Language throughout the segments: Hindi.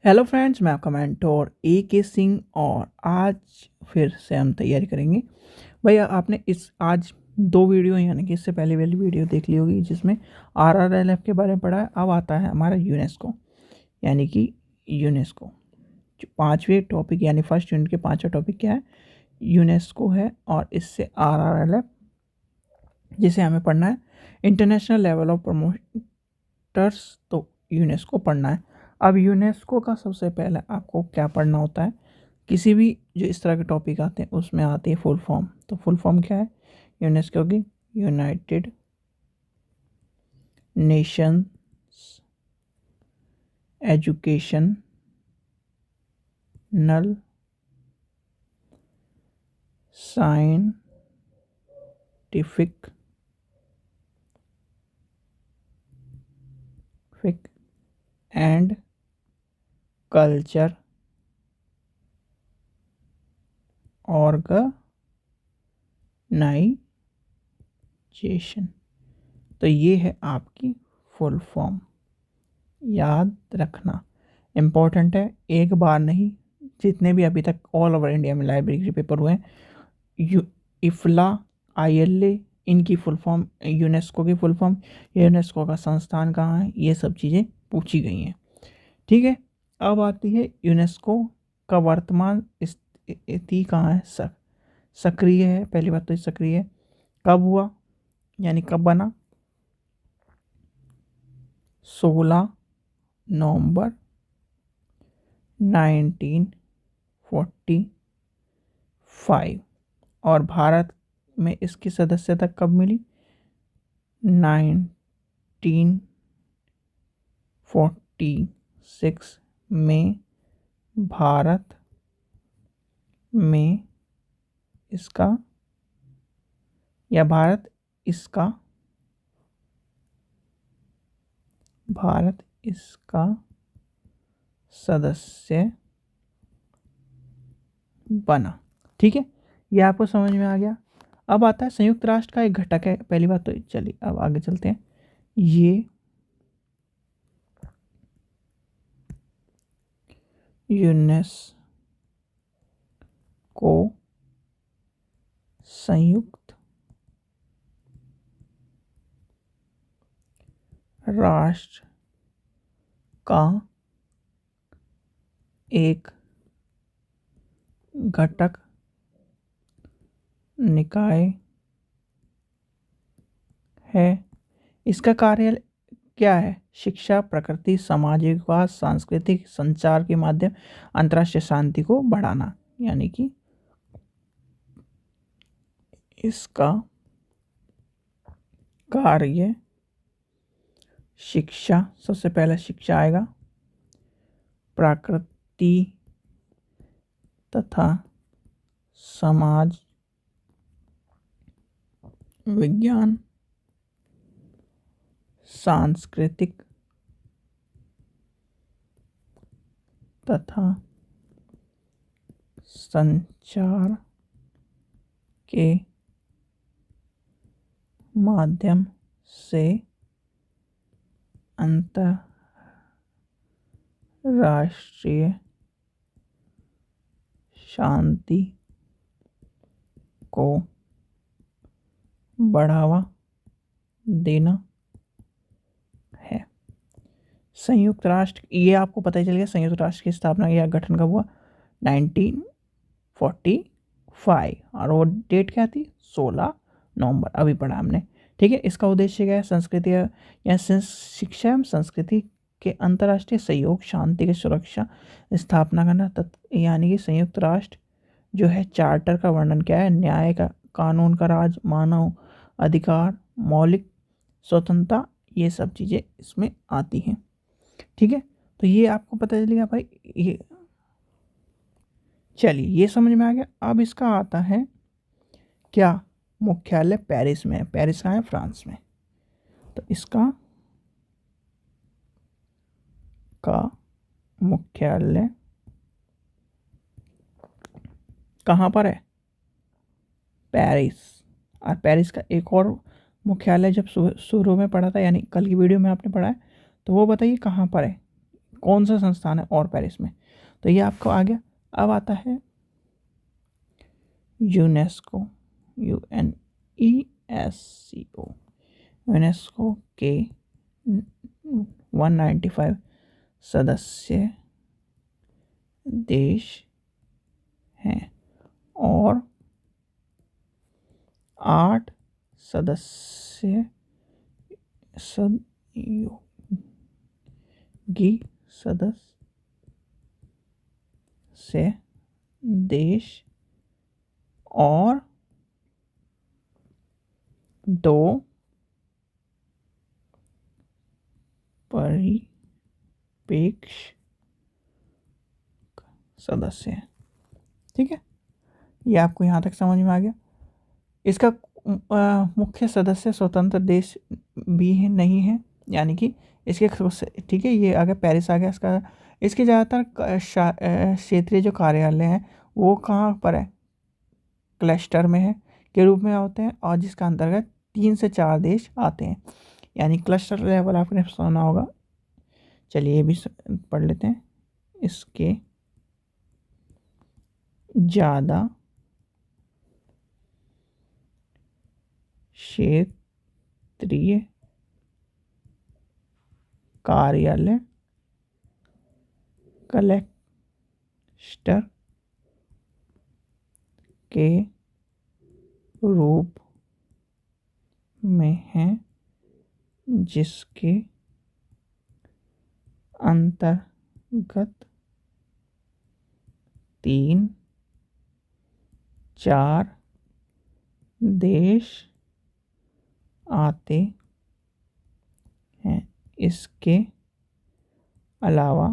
हेलो फ्रेंड्स, मैं आपका मेंटोर AK सिंह और आज फिर से हम तैयारी करेंगे। भैया आपने इस आज दो वीडियो यानी कि इससे पहले वाली वीडियो देख ली होगी जिसमें RRLF के बारे में पढ़ा है। अब आता है हमारा यूनेस्को यानी कि यूनेस्को जो पाँचवें टॉपिक यानी फर्स्ट यूनिट के पाँचवा टॉपिक क्या है, यूनेस्को है। और इससे RRLF जिसे हमें पढ़ना है इंटरनेशनल लेवल ऑफ प्रमोटर्स, तो यूनेस्को पढ़ना है। अब यूनेस्को का सबसे पहले आपको क्या पढ़ना होता है, किसी भी जो इस तरह के टॉपिक आते हैं उसमें आती है फुल फॉर्म। तो फुल फॉर्म क्या है यूनेस्को की? United nations educational scientific and culture organization. तो ये है आपकी फुल फॉर्म, याद रखना इम्पोर्टेंट है। एक बार नहीं, जितने भी अभी तक ऑल ओवर इंडिया में लाइब्रेरी पेपर हुए हैं, इफ्ला, ILA, इनकी फुल फॉर्म, यूनेस्को की फुल फॉर्म, यूनेस्को का संस्थान कहाँ है, ये सब चीज़ें पूछी गई हैं। ठीक है, अब आती है यूनेस्को का वर्तमान स्थिति कहाँ है। सक्रिय है, पहली बात तो ये सक्रिय है। कब हुआ यानी कब बना? 16 नवंबर 1945। और भारत में इसकी सदस्यता कब मिली? 1946 में भारत में इसका या भारत इसका सदस्य बना। ठीक है, ये आपको समझ में आ गया। अब आता है संयुक्त राष्ट्र का एक घटक है, पहली बात तो चलिए अब आगे चलते हैं। ये यूनेस्को संयुक्त राष्ट्र का एक घटक निकाय है। इसका कार्य क्या है? शिक्षा, प्रकृति, सामाजिक विकास, सांस्कृतिक संचार के माध्यम अंतर्राष्ट्रीय शांति को बढ़ाना। यानी कि इसका कार्य शिक्षा, सबसे पहले शिक्षा आएगा, प्रकृति तथा समाज विज्ञान, सांस्कृतिक तथा संचार के माध्यम से अंतर्राष्ट्रीय शांति को बढ़ावा देना है। संयुक्त राष्ट्र, ये आपको पता ही चल गया संयुक्त राष्ट्र की स्थापना या गठन कब हुआ? 1945। और वो डेट क्या थी? 16 नवंबर, अभी पढ़ा हमने। ठीक है, इसका उद्देश्य क्या है? संस्कृति या शिक्षा एवं संस्कृति के अंतर्राष्ट्रीय सहयोग, शांति की सुरक्षा, स्थापना करना। यानी कि संयुक्त राष्ट्र जो है चार्टर का वर्णन क्या है? न्याय का, कानून का राज, मानव अधिकार, मौलिक स्वतंत्रता, ये सब चीज़ें इसमें आती हैं। ठीक है, तो ये आपको पता चलेगा भाई। ये चलिए, ये समझ में आ गया। अब इसका आता है क्या? मुख्यालय पेरिस में है। पेरिस कहाँ है? फ्रांस में। तो इसका मुख्यालय कहाँ पर है? पेरिस। और पेरिस का एक और मुख्यालय जब शुरू में पढ़ा था, यानी कल की वीडियो में आपने पढ़ा है, तो वो बताइए कहाँ पर है? कौन सा संस्थान है और पेरिस में, तो ये आपको आ गया। अब आता है यूनेस्को, UNESCO, यूनेस्को के 195 सदस्य देश हैं और 8 सदस्य सहयोगी सदस्य देश और 2 परिप्रेक्ष सदस्य हैं। ठीक है, ये आपको यहाँ तक समझ में आ गया। इसका मुख्य सदस्य स्वतंत्र देश भी है नहीं है, यानी कि इसके, ठीक है, ये आ गया पेरिस आ गया। इसके ज़्यादातर क्षेत्रीय जो कार्यालय हैं वो कहाँ पर है, क्लस्टर में है के रूप में होते हैं, और जिसका अंतर्गत 3 से 4 देश आते हैं, यानी क्लस्टर लेवल आपने सुना होगा। चलिए ये भी पढ़ लेते हैं। इसके ज़्यादा क्षेत्रीय कार्यालय क्लस्टर के रूप में हैं, जिसके अंतर्गत 3-4 देश आते हैं। इसके अलावा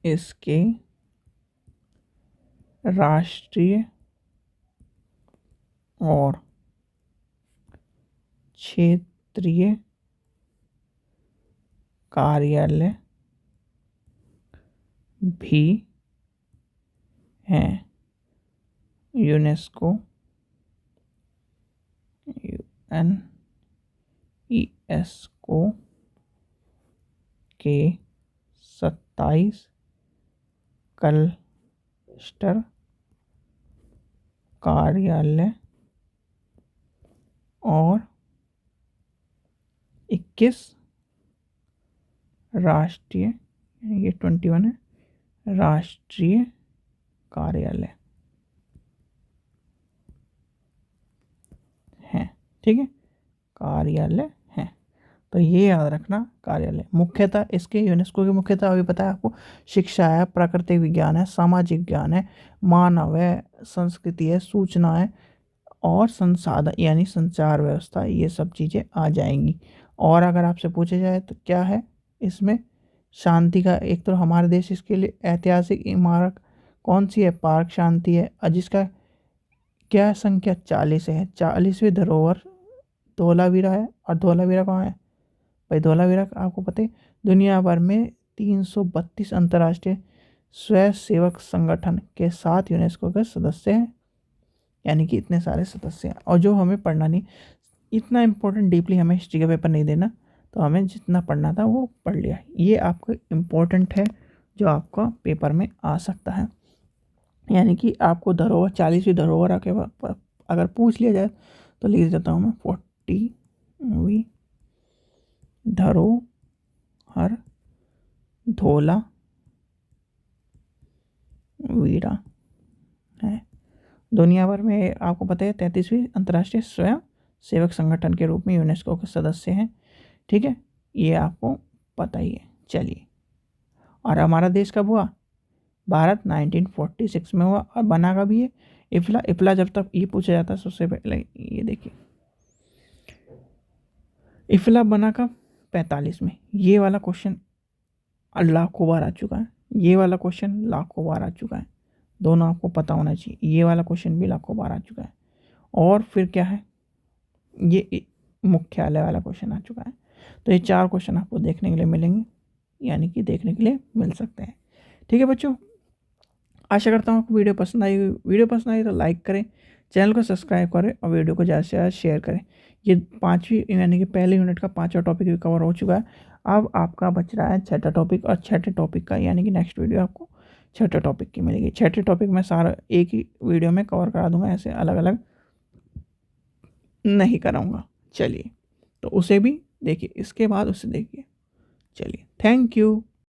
इसके राष्ट्रीय और क्षेत्रीय कार्यालय भी हैं। यूनेस्को के 27 क्लस्टर कार्यालय और 21 राष्ट्रीय, ये 21 है, राष्ट्रीय कार्यालय हैं। ठीक है, कार्यालय हैं, तो ये याद रखना कार्यालय। मुख्यतः इसके, यूनेस्को की मुख्यतः अभी पता है आपको, शिक्षा है, प्राकृतिक विज्ञान है, सामाजिक ज्ञान है, मानव है, संस्कृति है, सूचना है और संसाधन यानी संचार व्यवस्था, ये सब चीज़ें आ जाएंगी। और अगर आपसे पूछा जाए तो क्या है इसमें, शांति का, एक तो हमारे देश इसके लिए ऐतिहासिक इमारत कौन सी है, पार्क शांति है, और जिसका क्या संख्या 40 है, 40वीं धरोहर धोलावीरा है। और धोलावीरा कहाँ है भाई, धोलावीरा आपको पता है दुनिया भर में 332 अंतर्राष्ट्रीय स्वयंसेवक संगठन के साथ यूनेस्को के सदस्य हैं, यानी कि इतने सारे सदस्य हैं। और जो हमें पढ़ना नहीं, इतना इम्पोर्टेंट डीपली हमें हिस्ट्री का पेपर नहीं देना, तो हमें जितना पढ़ना था वो पढ़ लिया। ये आपको इम्पोर्टेंट है जो आपका पेपर में आ सकता है, यानी कि आपको धरोहर 40वीं धरोहर के अगर पूछ लिया जाए तो लिख देता हूँ मैं 40वीं धरोहर धोलावीरा है। दुनिया भर में आपको पता है 33वीं अंतर्राष्ट्रीय स्वयं सेवक संगठन के रूप में यूनेस्को के सदस्य हैं। ठीक है, ये आपको पता ही है। चलिए, और हमारा देश कब हुआ, भारत 1946 में हुआ, और बना का भी है इफला जब तक ये पूछा जाता है सबसे पहले, ये देखिए इफला बना का 45 में। ये वाला क्वेश्चन लाखों बार आ चुका है, ये वाला क्वेश्चन लाखों बार आ चुका है, दोनों आपको पता होना चाहिए। ये वाला क्वेश्चन भी लाखों बार आ चुका है। और फिर क्या है, ये मुख्यालय वाला क्वेश्चन आ चुका है। तो ये 4 क्वेश्चन आपको देखने के लिए मिलेंगे, यानी कि देखने के लिए मिल सकते हैं। ठीक है बच्चों, आशा करता हूँ आपको वीडियो पसंद आई। वीडियो पसंद आई तो लाइक करें, चैनल को सब्सक्राइब करें और वीडियो को ज़्यादा से ज़्यादा शेयर करें। ये 5वीं यानी कि पहले यूनिट का 5वां टॉपिक भी कवर हो चुका है। अब आपका बच रहा है 6ठा टॉपिक, और 6ठे टॉपिक का यानी कि नेक्स्ट वीडियो आपको 6ठे टॉपिक की मिलेगी। 6ठे टॉपिक मैं सारा एक ही वीडियो में कवर करा दूंगा, ऐसे अलग अलग नहीं कराऊंगा। चलिए, तो उसे भी देखिए, इसके बाद उसे देखिए। चलिए, थैंक यू।